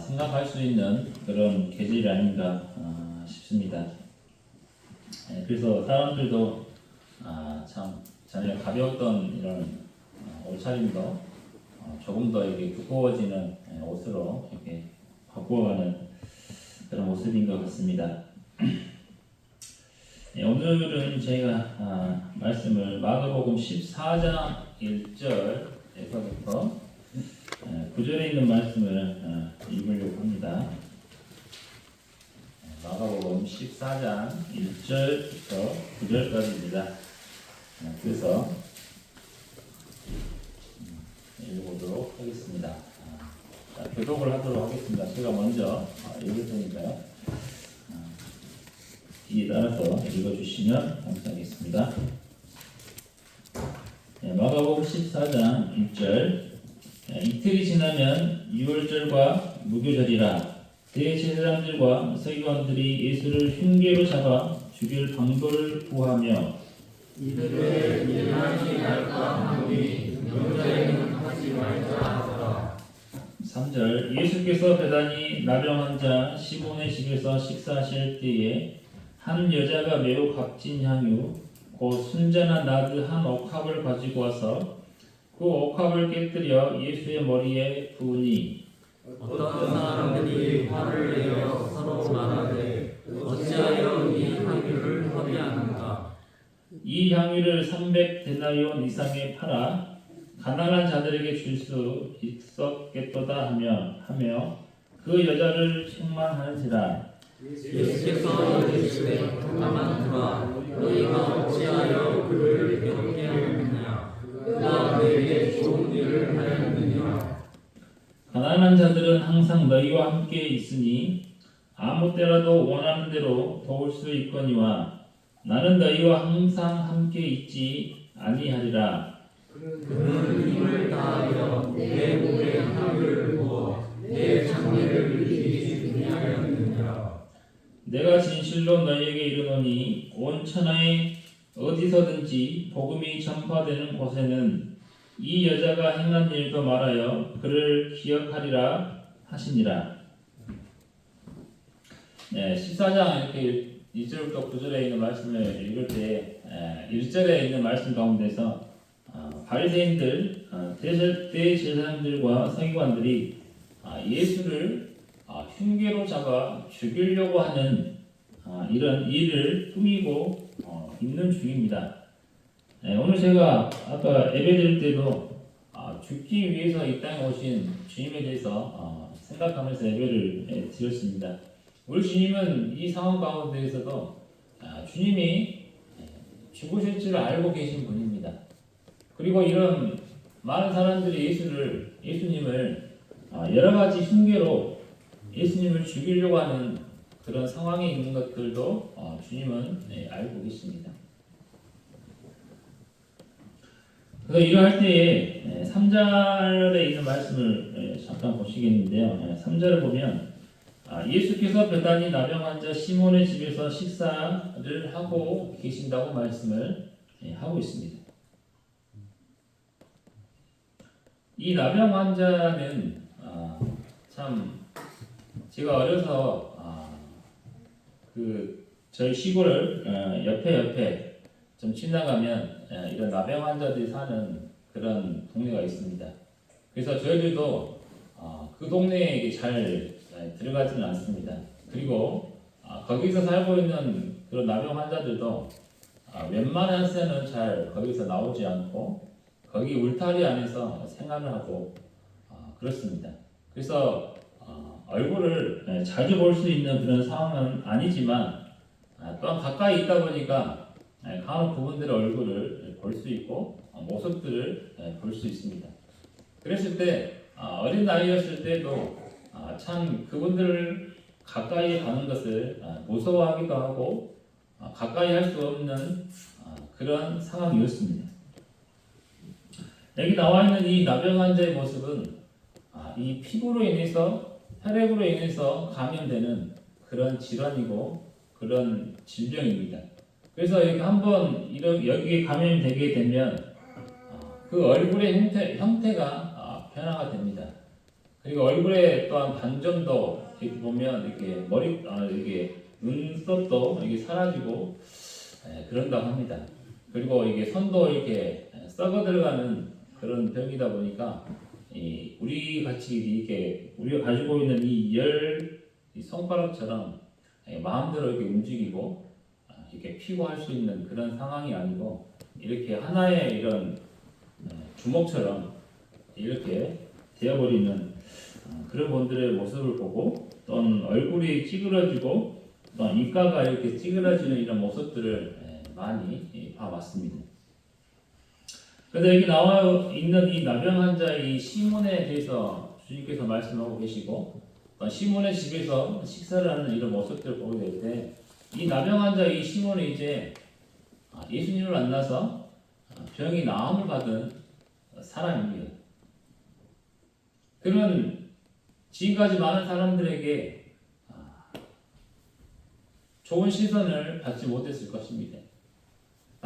생각할 수 있는 그런 계절이 아닌가 싶습니다. 그래서 사람들도 참 전에 가벼웠던 이런 옷차림도 조금 더 이렇게 두꺼워지는 옷으로 이렇게 바꾸어가는 그런 모습인 것 같습니다. 오늘은 제가 말씀을 마가복음 14장 1절에서부터 9절에 있는 말씀을 읽으려고 합니다. 마가복음 14장 1절부터 9절까지입니다. 그래서 읽어보도록 하겠습니다. 교독을 하도록 하겠습니다. 제가 먼저 읽을 테니까요. 이에 따라서 읽어주시면 감사하겠습니다. 마가복음 14장 1절. 이틀이 지나면 유월절과 무교절이라 대제사장들과 서기관들이 예수를 흉계로 잡아 죽일 방도를 구하며 이들의 일하지 말까 하노니 명절에는 하지 말자 하더라. 3절. 예수께서 베다니 나병 환자 시몬의 집에서 식사하실 때에 한 여자가 매우 값진 향유 곧 순자나 나드 한 옥합을 가지고 와서 그 옥합을 깨뜨려 예수의 머리에 부으니 어떤 사람들이 화를 내어 서로 말하되 어찌하여 이 향유를 허비하는가. 이 향유를 300데나리온 이상에 팔아 가난한 자들에게 줄 수 있었겠도다 하며 그 여자를 책망하는지라. 예수께서 이르시되 가만두라. 너희가 어찌하여 그를 괴롭게 하느냐. 그가 너희에게 좋은 일을 하였느냐. 가난한 자들은 항상 너희와 함께 있으니 아무 때라도 원하는 대로 도울 수 있거니와 나는 너희와 항상 함께 있지 아니하리라. 그는 힘을 다하여 내 몸에 향유를 부어 내 장례를 일으키지 아니하였느냐. 내가 진실로 너희에게 이르노니 온 천하에 어디서든지 복음이 전파되는 곳에는 이 여자가 행한 일도 말하여 그를 기억하리라 하시니라. 14장 이렇게 1절부터 9절에 있는 말씀을 읽을 때 1절에 있는 말씀 가운데서 바리새인들, 대제사장들과 서기관들이 예수를 흉계로 잡아 죽이려고 하는 이런 일을 꾸미고 있는 중입니다. 오늘 제가 아까 예배드릴 때도 죽기 위해서 이 땅에 오신 주님에 대해서 생각하면서 예배를 드렸습니다. 우리 주님은 이 상황 가운데에서도 주님이 죽으실 줄 알고 계신 분입니다. 그리고 이런 많은 사람들이 예수님을 여러 가지 흉계로 예수님을 죽이려고 하는 그런 상황에 있는 것들도 주님은 알고 계십니다. 그래서 이러할 때에 3절에 있는 말씀을 잠깐 보시겠는데요. 3절을 보면 예수께서 베다니 나병 환자 시몬의 집에서 식사를 하고 계신다고 말씀을 하고 있습니다. 이 나병 환자는 참 제가 어려서 저희 시골을 옆에 좀 지나가면 이런 나병 환자들이 사는 그런 동네가 있습니다. 그래서 저희들도 그 동네에 잘 들어가지는 않습니다. 그리고 거기서 살고 있는 그런 나병 환자들도 웬만한 새는 잘 거기서 나오지 않고 거기 울타리 안에서 생활을 하고 그렇습니다. 그래서 얼굴을 자주 볼 수 있는 그런 상황은 아니지만 또한 가까이 있다 보니까 간혹 그분들의 얼굴을 볼 수 있고 모습들을 볼 수 있습니다. 그랬을 때 어린 나이였을 때도 참 그분들을 가까이 가는 것을 무서워하기도 하고 가까이 할 수 없는 그런 상황이었습니다. 여기 나와 있는 이 나병 환자의 모습은 이 피부로 인해서 혈액으로 인해서 감염되는 그런 질환이고 그런 질병입니다. 그래서 여기 한번 여기에 감염되게 되면 그 얼굴의 형태가 변화가 됩니다. 그리고 얼굴에 또한 반점도 이렇게 보면 이렇게 이게 눈썹도 이게 사라지고 그런다고 합니다. 그리고 이게 손도 이렇게 썩어 들어가는 그런 병이다 보니까 우리 같이 이렇게 우리가 가지고 있는 이 손가락처럼 마음대로 이렇게 움직이고 이렇게 피고 할 수 있는 그런 상황이 아니고 이렇게 하나의 이런 주먹처럼 이렇게 되어버리는 그런 분들의 모습을 보고 또는 얼굴이 찌그러지고 또는 입가가 이렇게 찌그러지는 이런 모습들을 많이 봐왔습니다. 그래서 여기 나와 있는 이 나병 환자의 이 시몬에 대해서 주님께서 말씀하고 계시고 시몬의 집에서 식사를 하는 이런 모습들을 보게 될 때 이 나병 환자 이 시몬이 이제 예수님을 만나서 병이 나음을 받은 사람입니다. 그는 지금까지 많은 사람들에게 좋은 시선을 받지 못했을 것입니다.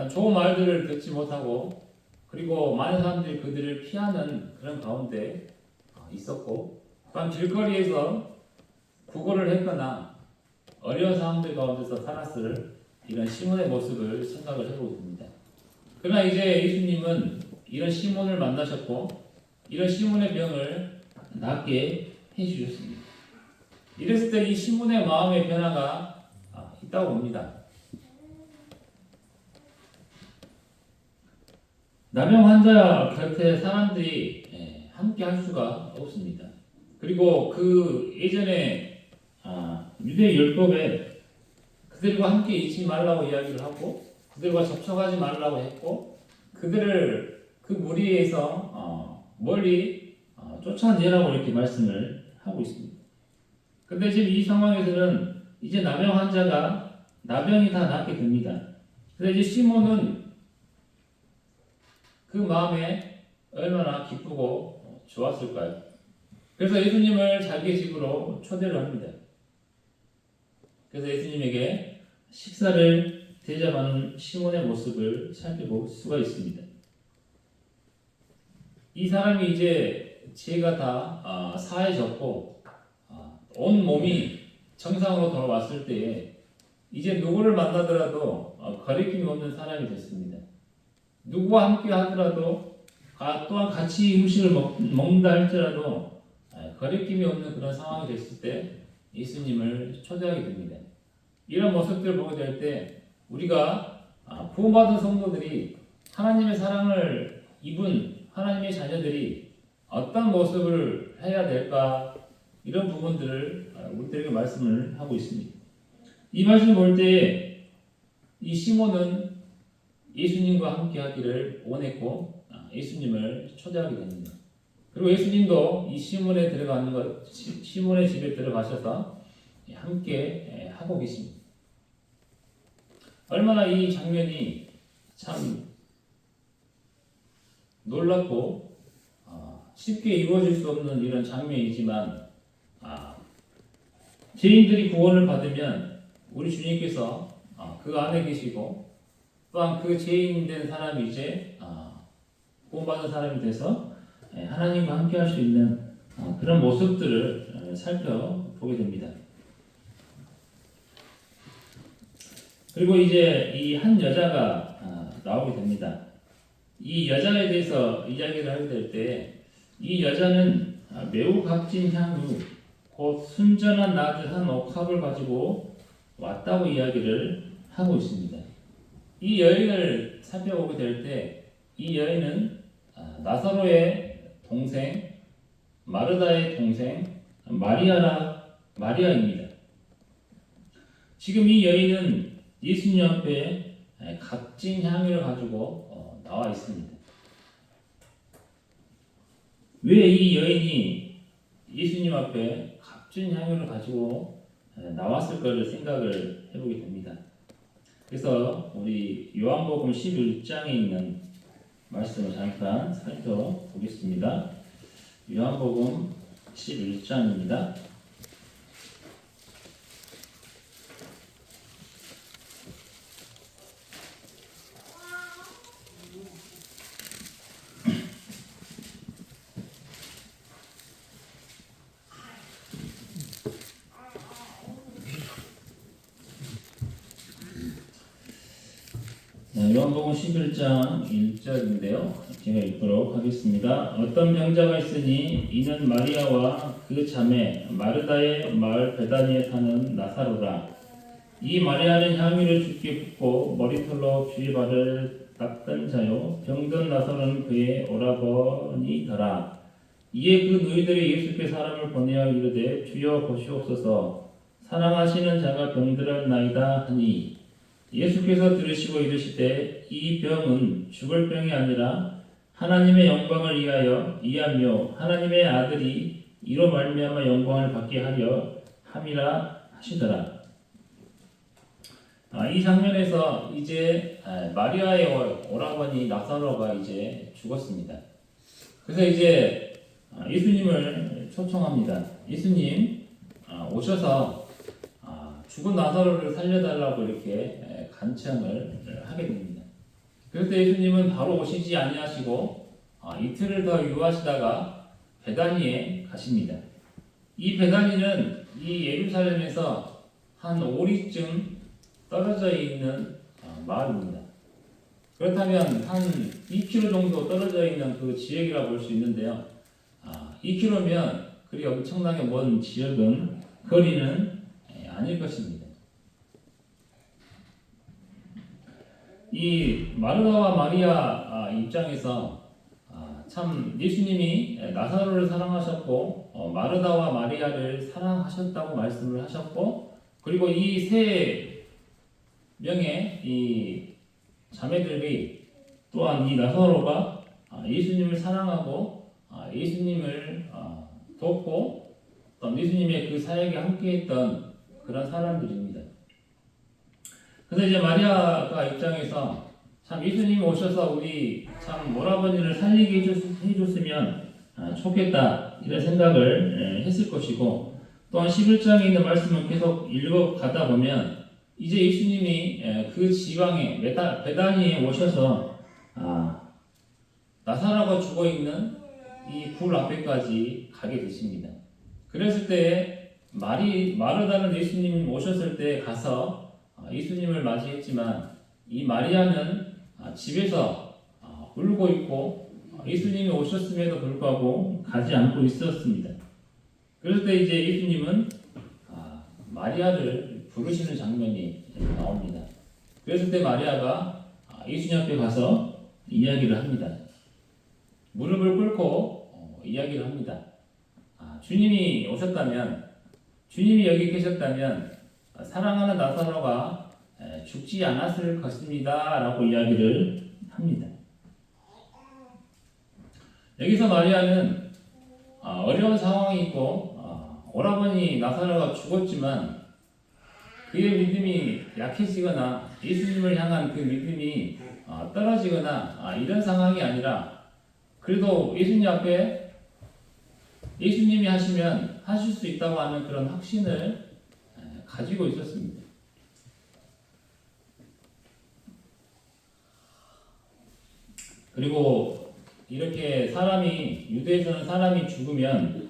좋은 말들을 듣지 못하고 그리고 많은 사람들이 그들을 피하는 그런 가운데 있었고 또한 길거리에서 구걸을 했거나 어려운 상황들 가운데서 살았을 이런 시몬의 모습을 생각을 해보게 됩니다. 그러나 이제 예수님은 이런 시몬을 만나셨고 이런 시몬의 병을 낫게 해주셨습니다. 이랬을 때 이 시몬의 마음의 변화가 있다고 봅니다. 나병 환자 곁에 사람들이 함께 할 수가 없습니다. 그리고 그 예전에 유대 율법에 그들과 함께 있지 말라고 이야기를 하고 그들과 접촉하지 말라고 했고 그들을 그 무리에서 멀리 쫓아내라고 이렇게 말씀을 하고 있습니다. 근데 지금 이 상황에서는 이제 나병 환자가 나병이 다 낫게 됩니다. 그래서 이제 시몬은 그 마음에 얼마나 기쁘고 좋았을까요? 그래서 예수님을 자기의 집으로 초대를 합니다. 그래서 예수님에게 식사를 대접하는 시몬의 모습을 살펴볼 수가 있습니다. 이 사람이 이제 죄가 다 사해졌고 온 몸이 정상으로 돌아왔을 때에 이제 누구를 만나더라도 거리낌이 없는 사람이 됐습니다. 누구와 함께 하더라도 또한 같이 음식을 먹는다 할지라도 거리낌이 없는 그런 상황이 됐을 때 예수님을 초대하게 됩니다. 이런 모습들을 보게 될 때 우리가 구원받은 성도들이 하나님의 사랑을 입은 하나님의 자녀들이 어떤 모습을 해야 될까 이런 부분들을 우리들에게 말씀을 하고 있습니다. 이 말씀을 볼 때 이 시몬은 예수님과 함께 하기를 원했고 예수님을 초대하게 됩니다. 그리고 예수님도 이 시몬의 집에 들어가셔서 함께 하고 계십니다. 얼마나 이 장면이 참 놀랍고 쉽게 이루어질 수 없는 이런 장면이지만 죄인들이 구원을 받으면 우리 주님께서 그 안에 계시고 또한 그 죄인 된 사람이 이제 구원받은 사람이 돼서 하나님과 함께 할 수 있는 그런 모습들을 살펴보게 됩니다. 그리고 이제 이 한 여자가 나오게 됩니다. 이 여자에 대해서 이야기를 하게 될 때 이 여자는 매우 값진 향유 곧 순전한 나드 한 옥합을 가지고 왔다고 이야기를 하고 있습니다. 이 여인을 살펴보게 될 때 이 여인은 나사로의 동생 마르다의 동생 마리아입니다. 지금 이 여인은 예수님 앞에 값진 향유를 가지고 나와 있습니다. 왜 이 여인이 예수님 앞에 값진 향유를 가지고 나왔을 거를 생각을 해보게 됩니다. 그래서 우리 요한복음 11장에 있는 말씀을 잠깐 살펴보겠습니다. 요한복음 11장입니다. 요한복음 11장 1절인데요. 제가 읽도록 하겠습니다. 어떤 병자가 있으니 이는 마리아와 그 자매 마르다의 마을 베다니에 사는 나사로라. 이 마리아는 향유를 주께 붓고 머리털로 주의 발을 닦던 자요 병든 나사로는 그의 오라버니더라. 이에 그 너희들이 예수께 사람을 보내어 이르되 주여 보시옵소서 사랑하시는 자가 병들었나이다 하니 예수께서 들으시고 이르시되 이 병은 죽을 병이 아니라 하나님의 영광을 위하여 이하며 하나님의 아들이 이로 말미암아 영광을 받게 하려 함이라 하시더라. 이 장면에서 이제 마리아의 오라버니 나사로가 이제 죽었습니다. 그래서 이제 예수님을 초청합니다. 예수님 오셔서 죽은 나사로를 살려달라고 이렇게 간청을 하게 됩니다. 그래서 예수님은 바로 오시지 아니하시고 이틀을 더 유하시다가 베다니에 가십니다. 이 베다니는 이 예루살렘에서 한 5리쯤 떨어져 있는 마을입니다. 그렇다면 한 2km 정도 떨어져 있는 그 지역이라고 볼 수 있는데요. 2km면 그리 엄청나게 먼 지역은 거리는 아닐 것입니다. 이 마르다와 마리아 입장에서 참 예수님이 나사로를 사랑하셨고 마르다와 마리아를 사랑하셨다고 말씀을 하셨고 그리고 이 세 명의 이 자매들이 또한 이 나사로가 예수님을 사랑하고 예수님을 돕고 또 예수님의 그 사역에 함께했던 그런 사람들입니다. 그래서 이제 마리아가 입장에서 참 예수님이 오셔서 우리 참 오라버니를 살리게 해줬으면 좋겠다 이런 생각을 했을 것이고 또한 11장에 있는 말씀을 계속 읽어가다 보면 이제 예수님이 그 지방에 베다니에 오셔서 나사로가 죽어있는 이 굴 앞에까지 가게 되십니다. 그랬을 때 마르다는 예수님 오셨을 때 가서 예수님을 맞이했지만 이 마리아는 집에서 울고 있고 예수님이 오셨음에도 불구하고 가지 않고 있었습니다. 그럴 때 이제 예수님은 마리아를 부르시는 장면이 나옵니다. 그랬을 때 마리아가 예수님 앞에 가서 이야기를 합니다. 무릎을 꿇고 이야기를 합니다. 주님이 오셨다면, 주님이 여기 계셨다면 사랑하는 나사로가 죽지 않았을 것입니다. 라고 이야기를 합니다. 여기서 마리아는 어려운 상황이 있고 오라버니 나사로가 죽었지만 그의 믿음이 약해지거나 예수님을 향한 그 믿음이 떨어지거나 이런 상황이 아니라 그래도 예수님 앞에 예수님이 하시면 하실 수 있다고 하는 그런 확신을 가지고 있었습니다. 그리고 이렇게 유대에서는 사람이 죽으면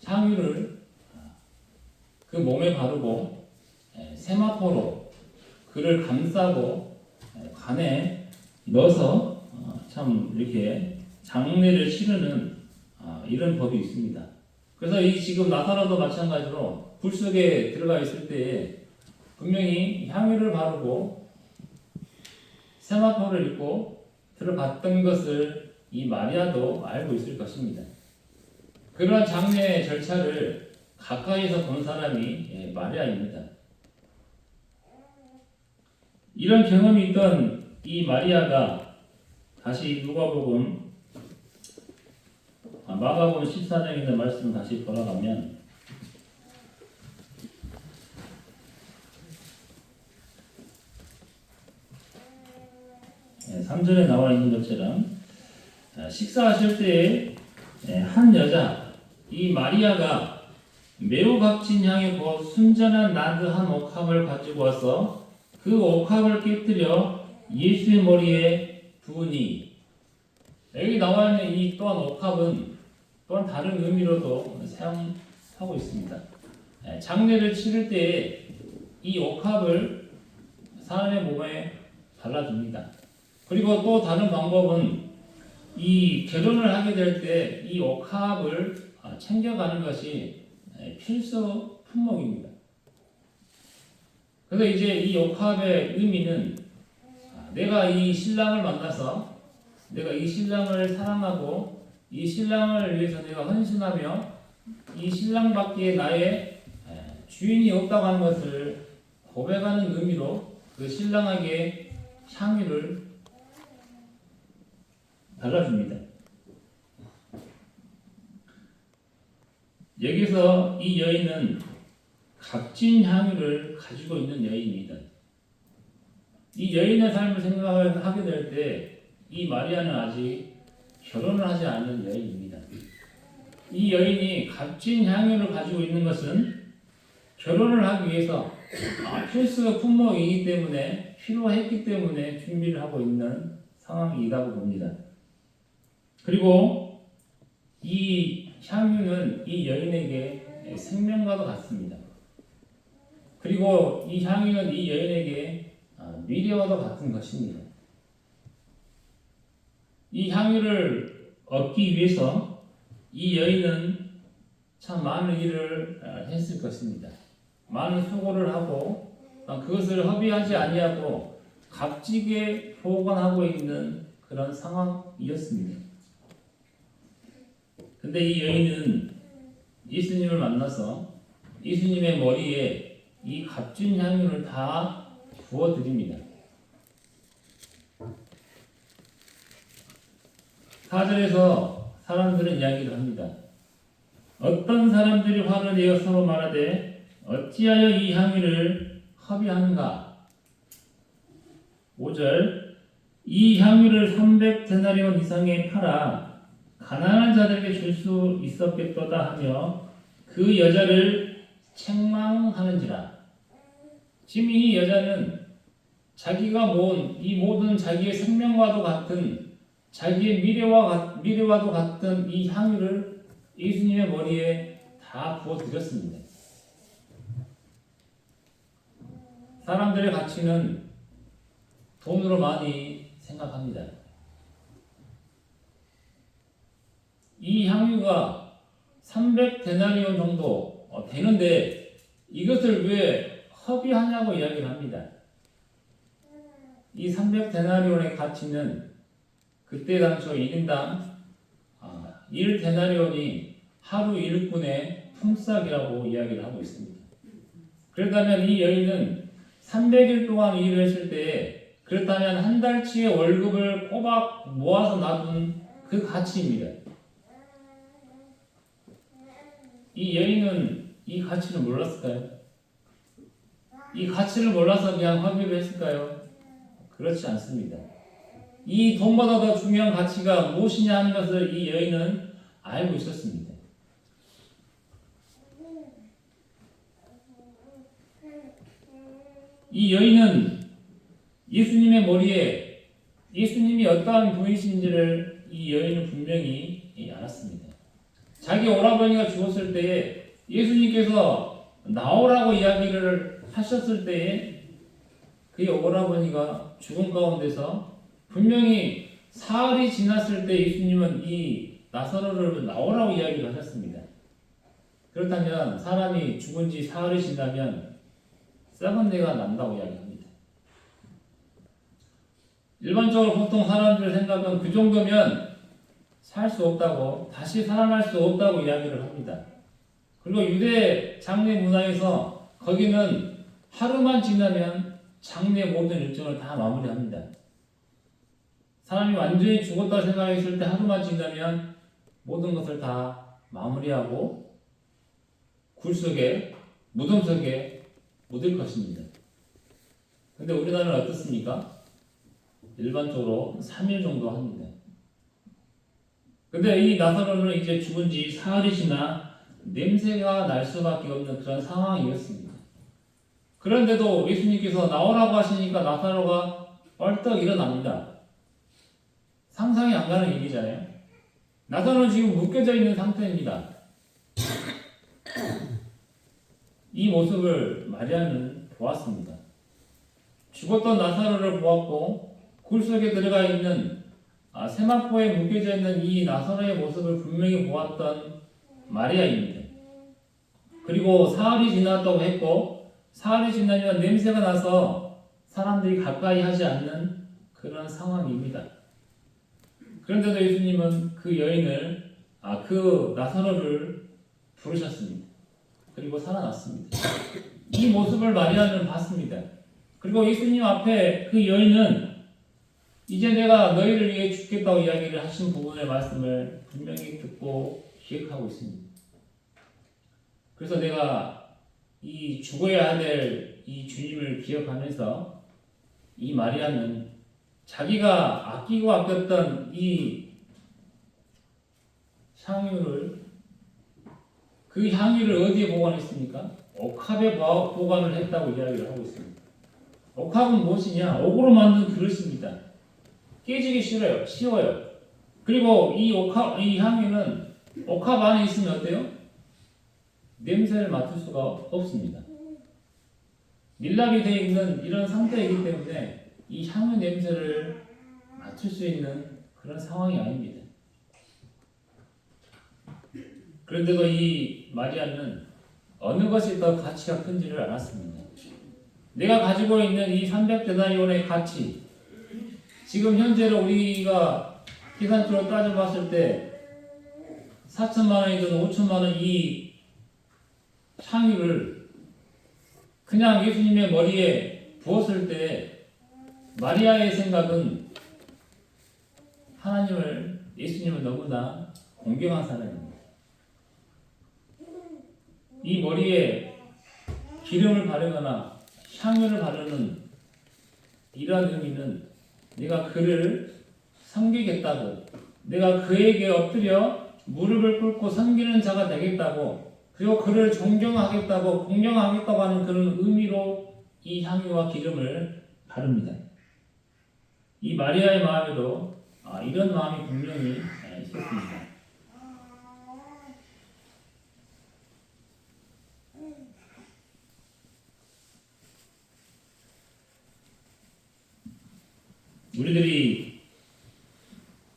향유를 그 몸에 바르고 세마포로 그를 감싸고 간에 넣어서 참 이렇게 장례를 치르는 이런 법이 있습니다. 그래서 이 지금 나사로도 마찬가지로 불 속에 들어가 있을 때 분명히 향유를 바르고 세마포를 입고 들어갔던 것을 이 마리아도 알고 있을 것입니다. 그러한 장례 절차를 가까이서 본 사람이 마리아입니다. 이런 경험이 있던 이 마리아가 다시 누가복음 마가복음 14장에 있는 말씀 다시 돌아가면 3절에 나와 있는 것처럼 식사하실 때에 한 여자 이 마리아가 매우 값진 향유 곧 순전한 나드 한 옥합을 가지고 와서 그 옥합을 깨뜨려 예수의 머리에 부으니 여기 나와 있는 이 또한 옥합은 또한 다른 의미로도 사용하고 있습니다. 장례를 치를 때에 이 옥합을 사람의 몸에 발라줍니다. 그리고 또 다른 방법은 이 결혼을 하게 될 때 이 옥합을 챙겨가는 것이 필수 품목입니다. 그래서 이제 이 옥합의 의미는 내가 이 신랑을 만나서 내가 이 신랑을 사랑하고 이 신랑을 위해서 내가 헌신하며 이 신랑밖에 나의 주인이 없다고 하는 것을 고백하는 의미로 그 신랑에게 향유를 발라줍니다. 여기서 이 여인은 값진 향유를 가지고 있는 여인입니다. 이 여인의 삶을 생각하게 될 때 이 마리아는 아직 결혼을 하지 않은 여인입니다. 이 여인이 값진 향유를 가지고 있는 것은 결혼을 하기 위해서 필수 품목이기 때문에 필요했기 때문에 준비를 하고 있는 상황이라고 봅니다. 그리고 이 향유는 이 여인에게 생명과도 같습니다. 그리고 이 향유는 이 여인에게 미래와도 같은 것입니다. 이 향유를 얻기 위해서 이 여인은 참 많은 일을 했을 것입니다. 많은 수고를 하고 그것을 허비하지 아니하고 값지게 보관하고 있는 그런 상황이었습니다. 근데 이 여인은 예수님을 만나서 예수님의 머리에 이 값진 향유를 다 부어드립니다. 4절에서 사람들은 이야기를 합니다. 어떤 사람들이 화를 내어 서로 말하되 어찌하여 이 향유를 허비하는가? 5절 이 향유를 300데나리온 이상에 팔아 가난한 자들에게 줄 수 있었겠도다 하며 그 여자를 책망하는지라. 지금 이 여자는 자기가 모은 이 모든 자기의 생명과도 같은 자기의 미래와도 같은 이 향유를 예수님의 머리에 다 부어드렸습니다. 사람들의 가치는 돈으로 많이 생각합니다. 이 향유가 300데나리온 정도 되는데 이것을 왜 허비하냐고 이야기를 합니다. 이 300데나리온의 가치는 그때 당초 1인당 1데나리온이 하루 일꾼의 품삯이라고 이야기를 하고 있습니다. 그렇다면 이 여인은 300일 동안 일을 했을 때 그렇다면 한 달치의 월급을 꼬박 모아서 놔둔 그 가치입니다. 이 여인은 이 가치를 몰랐을까요? 이 가치를 몰라서 그냥 허비를 했을까요? 그렇지 않습니다. 이 돈보다 더 중요한 가치가 무엇이냐 하는 것을 이 여인은 알고 있었습니다. 이 여인은 예수님의 머리에 예수님이 어떠한 분이신지를 이 여인은 분명히 알았습니다. 자기 오라버니가 죽었을 때에 예수님께서 나오라고 이야기를 하셨을 때에 그의 오라버니가 죽은 가운데서 분명히 사흘이 지났을 때 예수님은 이 나사로를 나오라고 이야기를 하셨습니다. 그렇다면 사람이 죽은 지 사흘이 지나면 썩은 내가 난다고 이야기합니다. 일반적으로 보통 사람들 생각은 그 정도면 살 수 없다고, 다시 살아날 수 없다고 이야기를 합니다. 그리고 유대 장례 문화에서 거기는 하루만 지나면 장례 모든 일정을 다 마무리합니다. 사람이 완전히 죽었다 생각했을 때 하루만 지나면 모든 것을 다 마무리하고 굴 속에, 무덤 속에 묻을 것입니다. 근데 우리나라는 어떻습니까? 일반적으로 3일 정도 합니다. 근데 이 나사로는 이제 죽은 지 사흘이 지나 냄새가 날 수밖에 없는 그런 상황이었습니다. 그런데도 예수님께서 나오라고 하시니까 나사로가 벌떡 일어납니다. 상상이 안 가는 일이잖아요. 나사로는 지금 묶여져 있는 상태입니다. 이 모습을 마리아는 보았습니다. 죽었던 나사로를 보았고 굴 속에 들어가 있는 세마포에 묶여져 있는 이 나사로의 모습을 분명히 보았던 마리아입니다. 그리고 사흘이 지났다고 했고 사흘이 지나면 냄새가 나서 사람들이 가까이 하지 않는 그런 상황입니다. 그런데도 예수님은 그 여인을 그 나사로를 부르셨습니다. 그리고 살아났습니다. 이 모습을 마리아는 봤습니다. 그리고 예수님 앞에 그 여인은 이제 내가 너희를 위해 죽겠다고 이야기를 하신 부분의 말씀을 분명히 듣고 기억하고 있습니다. 그래서 내가 이 죽어야 될 이 주님을 기억하면서 이 마리아는 자기가 아끼고 아꼈던 이 그 향유를 어디에 보관했습니까? 옥합에 보관을 했다고 이야기를 하고 있습니다. 옥합은 무엇이냐? 옥으로 만든 그릇입니다. 깨지기 쉬워요. 그리고 이 향유는 옥합 안에 있으면 어때요? 냄새를 맡을 수가 없습니다. 밀랍이 되어 있는 이런 상태이기 때문에 이 향유 냄새를 맡을 수 있는 그런 상황이 아닙니다. 그런데도 이 마리아는 어느 것이 더 가치가 큰지를 알았습니다. 내가 가지고 있는 이 300데나리온의 가치, 지금 현재로 우리가 계산표로 따져봤을 때 4천만 원이든 5천만 원 이 향유를 그냥 예수님의 머리에 부었을 때 마리아의 생각은 예수님을 너무나 공경한 사람입니다. 이 머리에 기름을 바르거나 향유를 바르는 이러한 의미는 내가 그를 섬기겠다고, 내가 그에게 엎드려 무릎을 꿇고 섬기는 자가 되겠다고, 그리고 그를 존경하겠다고, 공경하겠다고 하는 그런 의미로 이 향유와 기름을 바릅니다. 이 마리아의 마음에도 이런 마음이 분명히 있었습니다. 우리들이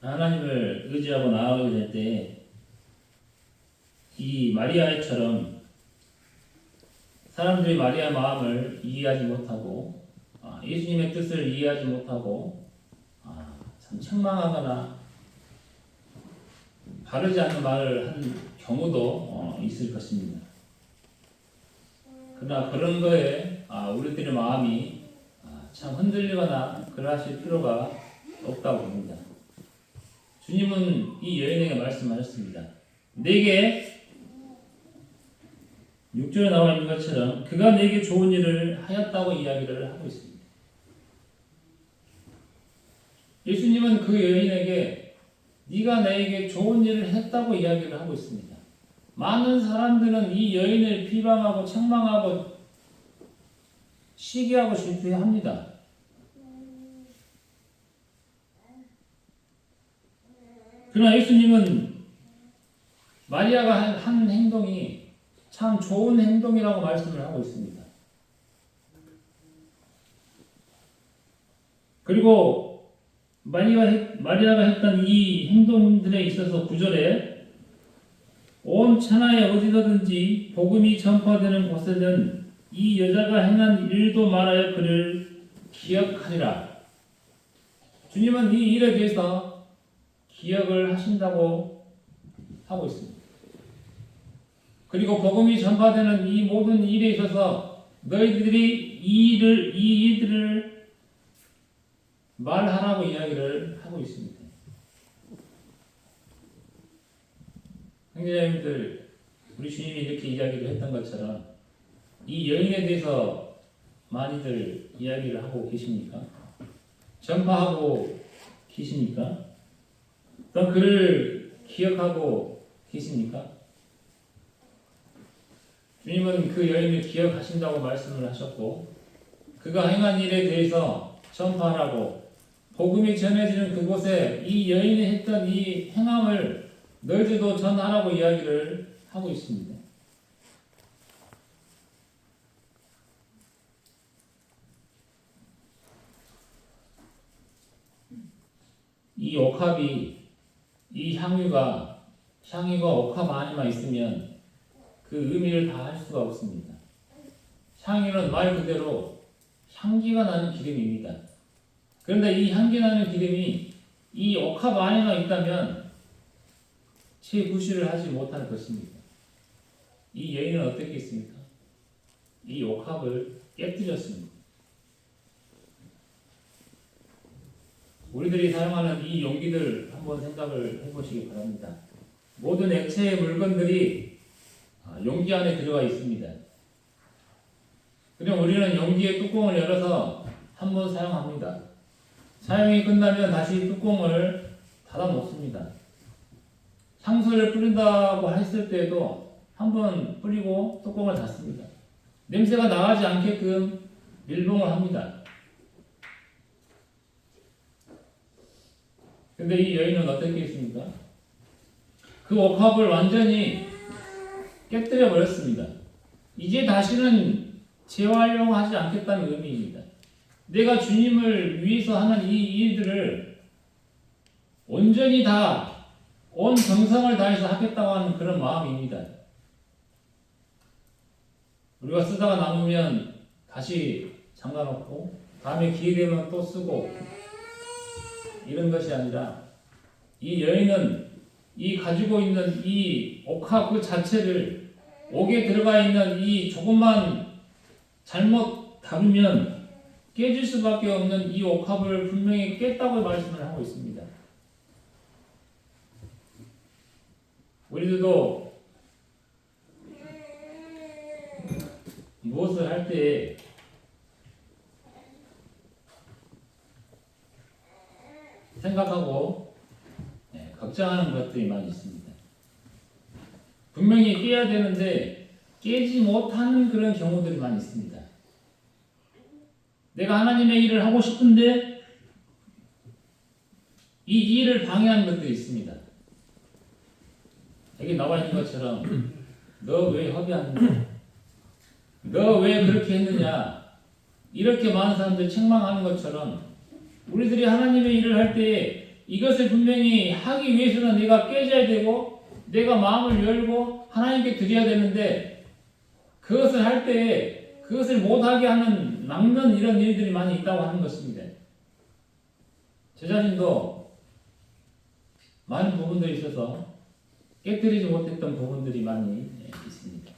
하나님을 의지하고 나아가게 될 때 이 마리아처럼 사람들이 마리아 마음을 이해하지 못하고 예수님의 뜻을 이해하지 못하고 참 책망하거나 바르지 않은 말을 한 경우도 있을 것입니다. 그러나 그런 거에 우리들의 마음이 참 흔들리거나 그러하실 필요가 없다고 봅니다. 주님은 이 여인에게 말씀하셨습니다. 내게 6절에 나와 있는 것처럼 그가 내게 좋은 일을 하였다고 이야기를 하고 있습니다. 예수님은 그 여인에게 네가 나에게 좋은 일을 했다고 이야기를 하고 있습니다. 많은 사람들은 이 여인을 비방하고 책망하고 시기하고 질투합니다. 그러나 예수님은 마리아가 한 행동이 참 좋은 행동이라고 말씀을 하고 있습니다. 그리고 마리아가 했던 이 행동들에 있어서 9절에 온 천하에 어디서든지 복음이 전파되는 곳에는 이 여자가 행한 일도 말하여 그를 기억하리라. 주님은 이 일에 대해서 기억을 하신다고 하고 있습니다. 그리고 복음이 전파되는 이 모든 일에 있어서 너희들이 이 일들을 말하라고 이야기를 하고 있습니다. 형제자매들, 우리 주님이 이렇게 이야기를 했던 것처럼 이 여인에 대해서 많이들 이야기를 하고 계십니까? 전파하고 계십니까? 또 그를 기억하고 계십니까? 주님은 그 여인을 기억하신다고 말씀을 하셨고 그가 행한 일에 대해서 전파하라고 복음이 전해지는 그곳에 이 여인이 했던 이 행함을 너희들도 전하라고 이야기를 하고 있습니다. 이 옥합이 이 향유가 옥합 안에만 있으면 그 의미를 다 할 수가 없습니다. 향유는 말 그대로 향기가 나는 기름입니다. 그런데 이 향기 나는 기름이 이 옥합 안에만 있다면 재구실을 하지 못할 것입니다. 이 여인은 어떻게 했습니까? 이 옥합을 깨뜨렸습니다. 우리들이 사용하는 이 용기들 한번 생각을 해보시기 바랍니다. 모든 액체의 물건들이 용기 안에 들어가 있습니다. 그럼 우리는 용기의 뚜껑을 열어서 한번 사용합니다. 사용이 끝나면 다시 뚜껑을 닫아 놓습니다. 향수를 뿌린다고 했을 때에도 한번 뿌리고 뚜껑을 닫습니다. 냄새가 나가지 않게끔 밀봉을 합니다. 근데 이 여인은 어떻게 했습니까? 그 옥합을 완전히 깨뜨려 버렸습니다. 이제 다시는 재활용하지 않겠다는 의미입니다. 내가 주님을 위해서 하는 이 일들을 온전히 다 온 정성을 다해서 하겠다고 하는 그런 마음입니다. 우리가 쓰다가 남으면 다시 잠가놓고 다음에 기회 되면 또 쓰고 이런 것이 아니라 이 여인은 이 가지고 있는 이 옥합 그 자체를 옥에 들어가 있는 이 조금만 잘못 다루면 깨질 수밖에 없는 이 옥합을 분명히 깼다고 말씀을 하고 있습니다. 우리들도 무엇을 할 때 생각하고 걱정하는 것들이 많이 있습니다. 분명히 깨야 되는데 깨지 못하는 그런 경우들이 많이 있습니다. 내가 하나님의 일을 하고 싶은데 이 일을 방해하는 것들이 있습니다. 여기 나와 있는 것처럼 너 왜 허비하느냐? 너 왜 그렇게 했느냐? 이렇게 많은 사람들이 책망하는 것처럼 우리들이 하나님의 일을 할 때 이것을 분명히 하기 위해서는 내가 깨져야 되고 내가 마음을 열고 하나님께 드려야 되는데 그것을 할 때 그것을 못하게 하는 막는 이런 일들이 많이 있다고 하는 것입니다. 제 자신도 많은 부분들이 있어서 깨뜨리지 못했던 부분들이 많이 있습니다.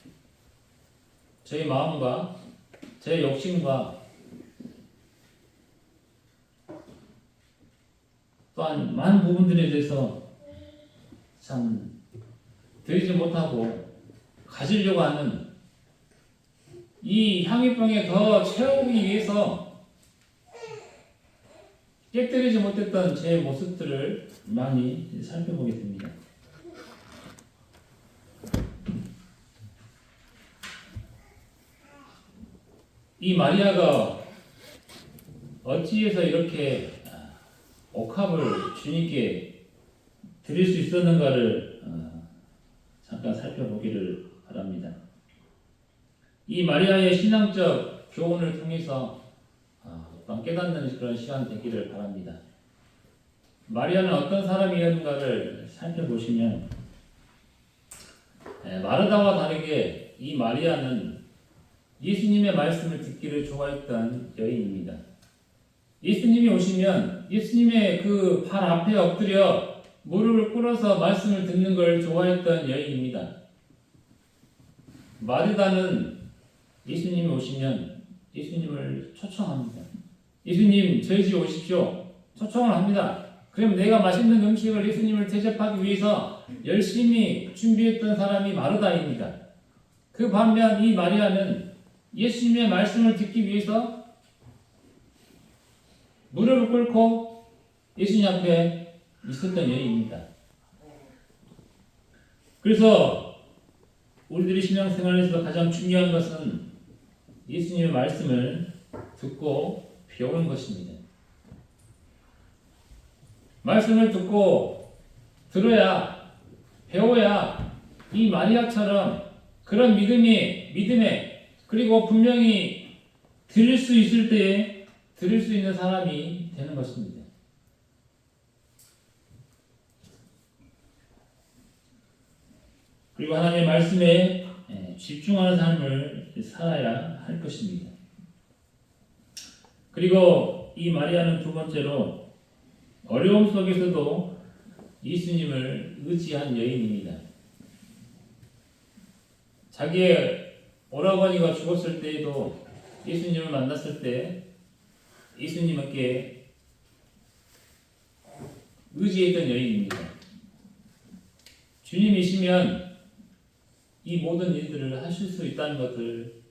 저의 마음과 제 욕심과 또한 많은 부분들에 대해서 참 드리지 못하고 가지려고 하는 이 향유병에 더 채우기 위해서 깨뜨리지 못했던 제 모습들을 많이 살펴보게 됩니다. 이 마리아가 어찌해서 이렇게 옥합을 주님께 드릴 수 있었는가를 잠깐 살펴보기를 바랍니다. 이 마리아의 신앙적 교훈을 통해서 깨닫는 그런 시간 되기를 바랍니다. 마리아는 어떤 사람이었는가를 살펴보시면 마르다와 다르게 이 마리아는 예수님의 말씀을 듣기를 좋아했던 여인입니다. 예수님이 오시면 예수님의 그 발 앞에 엎드려 무릎을 꿇어서 말씀을 듣는 걸 좋아했던 여인입니다. 마르다는 예수님이 오시면 예수님을 초청합니다. 예수님 저희 집에 오십시오. 초청을 합니다. 그럼 내가 맛있는 음식을 예수님을 대접하기 위해서 열심히 준비했던 사람이 마르다입니다. 그 반면 이 마리아는 예수님의 말씀을 듣기 위해서 무릎을 꿇고 예수님 앞에 있었던 여인입니다. 그래서 우리들이 신앙생활에서 가장 중요한 것은 예수님의 말씀을 듣고 배우는 것입니다. 말씀을 듣고 들어야 배워야 이 마리아처럼 그런 믿음에 그리고 분명히 들을 수 있을 때에 들을 수 있는 사람이 되는 것입니다. 그리고 하나님의 말씀에 집중하는 삶을 살아야 할 것입니다. 그리고 이 마리아는 두 번째로 어려움 속에서도 예수님을 의지한 여인입니다. 자기의 오라버니가 죽었을 때에도 예수님을 만났을 때 예수님께 의지했던 여인입니다. 주님이시면 이 모든 일들을 하실 수 있다는 것을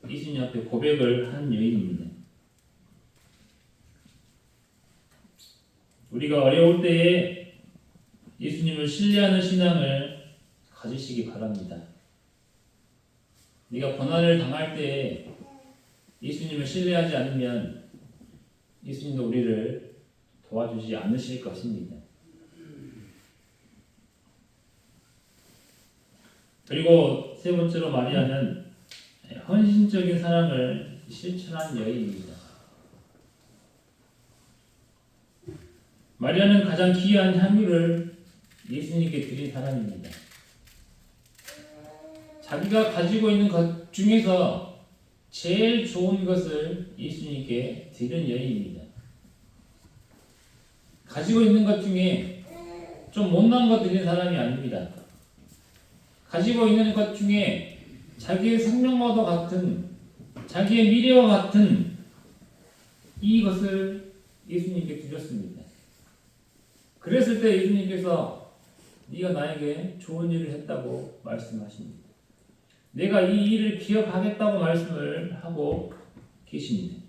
예수님 앞에 고백을 한 여인입니다. 우리가 어려울 때에 예수님을 신뢰하는 신앙을 가지시기 바랍니다. 네가 고난을 당할 때에 예수님을 신뢰하지 않으면 예수님도 우리를 도와주지 않으실 것입니다. 그리고 세 번째로 마리아는 헌신적인 사랑을 실천한 여인입니다. 마리아는 가장 귀한 향유를 예수님께 드린 사람입니다. 자기가 가지고 있는 것 중에서 제일 좋은 것을 예수님께 드린 여인입니다. 가지고 있는 것 중에 좀 못난 것 드린 사람이 아닙니다. 가지고 있는 것 중에 자기의 생명과도 같은, 자기의 미래와 같은 이것을 예수님께 드렸습니다. 그랬을 때 예수님께서 네가 나에게 좋은 일을 했다고 말씀하십니다. 내가 이 일을 기억하겠다고 말씀을 하고 계십니다.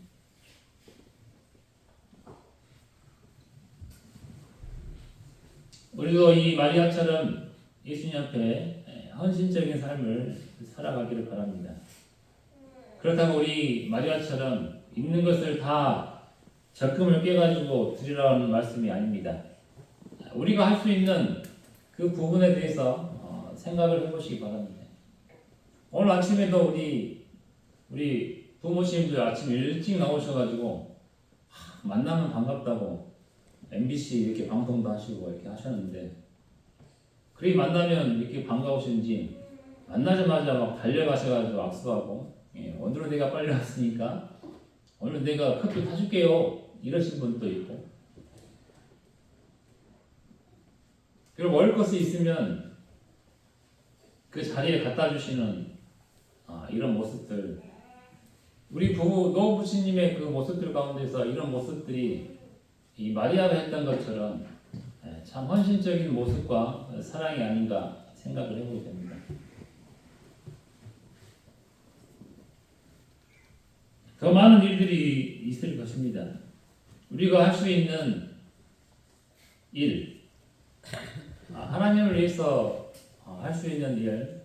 우리도 이 마리아처럼 예수님 앞에 헌신적인 삶을 살아가기를 바랍니다. 그렇다고 우리 마리아처럼 있는 것을 다 적금을 깨가지고 드리라는 말씀이 아닙니다. 우리가 할 수 있는 그 부분에 대해서 생각을 해보시기 바랍니다. 오늘 아침에도 우리 부모님들 아침 일찍 나오셔가지고 만나면 반갑다고 MBC 이렇게 방송도 하시고 이렇게 하셨는데, 그리 만나면 이렇게 반가우신지 만나자마자 막 달려가셔가지고 악수하고, 오늘은 내가 빨리 왔으니까 오늘 내가 커피 타줄게요 이러신 분도 있고, 그리고 먹을 것이 있으면 그 자리에 갖다 주시는 이런 모습들, 우리 노부부님의 그 모습들 가운데서 이런 모습들이 이 마리아가 했던 것처럼 참 헌신적인 모습과 사랑이 아닌가 생각을 해보게 됩니다. 더 많은 일들이 있을 것입니다. 우리가 할 수 있는 일, 하나님을 위해서 할 수 있는 일,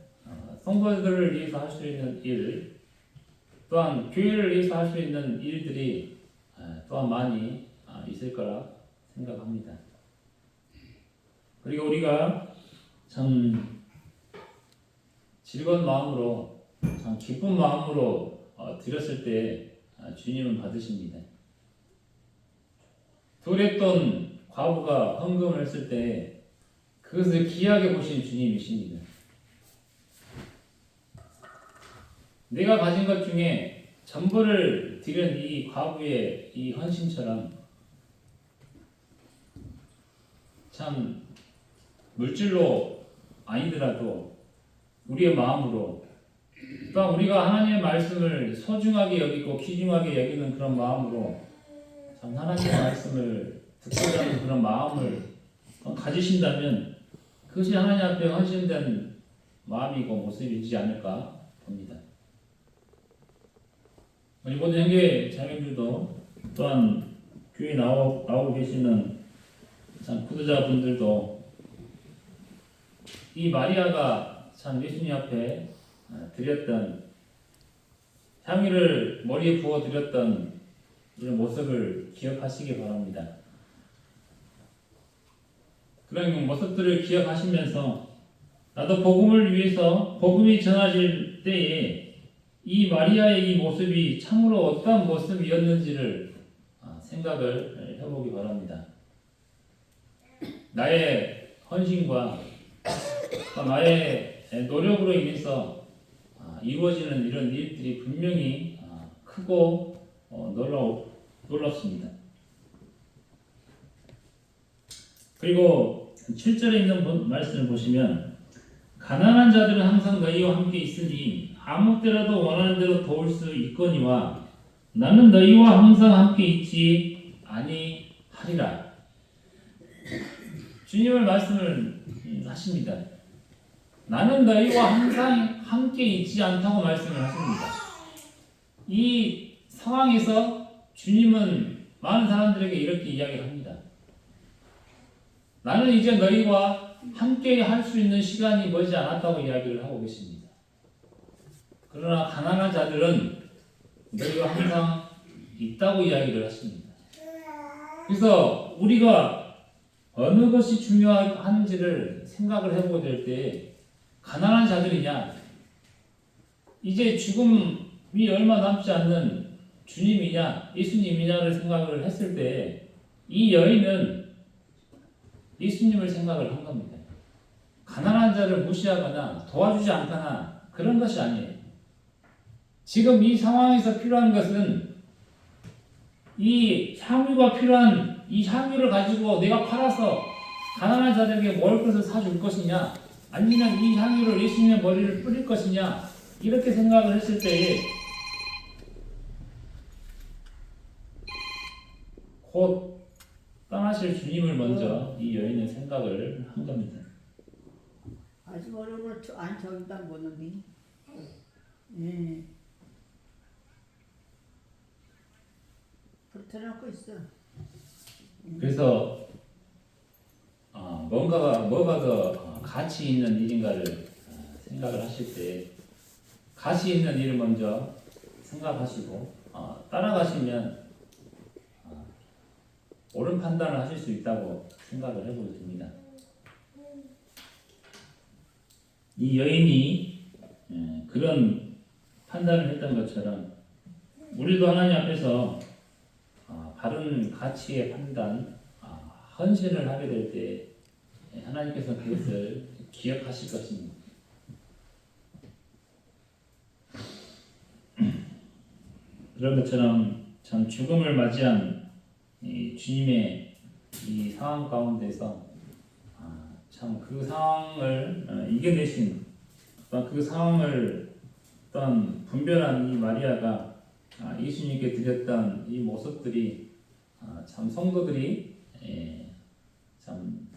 성도들을 위해서 할 수 있는 일, 또한 교회를 위해서 할 수 있는 일들이 또한 많이 있을 거라 생각합니다. 그리고 우리가 참 즐거운 마음으로, 참 기쁜 마음으로 드렸을 때 주님은 받으십니다. 두랬던 과부가 헌금을 했을 때 그것을 귀하게 보신 주님이십니다. 내가 가진 것 중에 전부를 드린 이 과부의 이 헌신처럼 참 물질로 아니더라도 우리의 마음으로, 또 우리가 하나님의 말씀을 소중하게 여기고 귀중하게 여기는 그런 마음으로 참 하나님의 말씀을 듣고자 하는 그런 마음을 가지신다면 그것이 하나님 앞에 헌신된 마음이고 모습이지 않을까 봅니다. 우리 모든 형제 자매들도, 또한 교회에 나오고 계시는 참 구도자분들도 이 마리아가 참 예수님 앞에 드렸던 향유를 머리에 부어 드렸던 이런 모습을 기억하시기 바랍니다. 그런 모습들을 기억하시면서 나도 복음을 위해서 복음이 전해질 때에 이 마리아의 이 모습이 참으로 어떠한 모습이었는지를 생각을 해보기 바랍니다. 나의 헌신과 나의 노력으로 인해서 이루어지는 이런 일들이 분명히 크고 놀랍습니다. 그리고 7절에 있는 말씀을 보시면 가난한 자들은 항상 너희와 함께 있으니 아무 때라도 원하는 대로 도울 수 있거니와 나는 너희와 항상 함께 있지 아니하리라. 주님의 말씀을 하십니다. 나는 너희와 항상 함께 있지 않다고 말씀을 하십니다. 이 상황에서 주님은 많은 사람들에게 이렇게 이야기를 합니다. 나는 이제 너희와 함께 할 수 있는 시간이 머지 않았다고 이야기를 하고 계십니다. 그러나 가난한 자들은 너희와 항상 있다고 이야기를 하십니다. 그래서 우리가 어느 것이 중요한지를 생각을 해보게 될 때 가난한 자들이냐, 이제 죽음이 얼마 남지 않는 주님이냐 예수님이냐를 생각을 했을 때 이 여인은 예수님을 생각을 한 겁니다. 가난한 자를 무시하거나 도와주지 않거나 그런 것이 아니에요. 지금 이 상황에서 필요한 것은 이 향유가 필요한 이 향유를 가지고 내가 팔아서 가난한 자들에게 먹을 것을 사줄 것이냐, 아니면 이 향유를 예수님의 머리를 뿌릴 것이냐, 이렇게 생각을 했을 때에 곧 떠나실 주님을 먼저 이 여인은 생각을 한 겁니다. 아직 어려운 걸 안 저기다 못 넣니? 예. 불켜놓고 있어. 그래서 뭐가 더 가치 있는 일인가를 생각을 하실 때 가치 있는 일을 먼저 생각하시고 따라가시면 옳은 판단을 하실 수 있다고 생각을 해보게 됩니다. 이 여인이 그런 판단을 했던 것처럼 우리도 하나님 앞에서 바른 가치의 판단, 헌신을 하게 될 때 하나님께서 그것을 기억하실 것입니다. 그런 것처럼 참 죽음을 맞이한 이 주님의 이 상황 가운데서 참 그 상황을 이겨내신 그 상황을 어떤 분별한 이 마리아가 예수님께 드렸던 이 모습들이 참 성도들이 참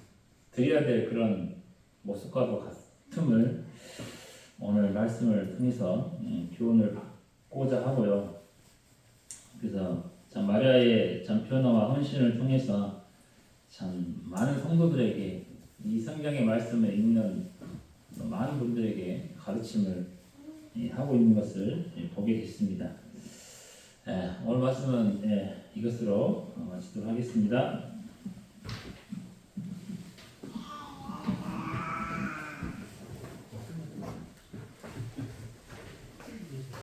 드려야 될 그런 모습과도 같음을 오늘 말씀을 통해서 교훈을 받고자 하고요. 그래서 참 마리아의 참 변화와 헌신을 통해서 참 많은 성도들에게 이 성경의 말씀을 읽는 많은 분들에게 가르침을 하고 있는 것을 보게 됐습니다. 오늘 말씀은 이것으로 마치도록 하겠습니다.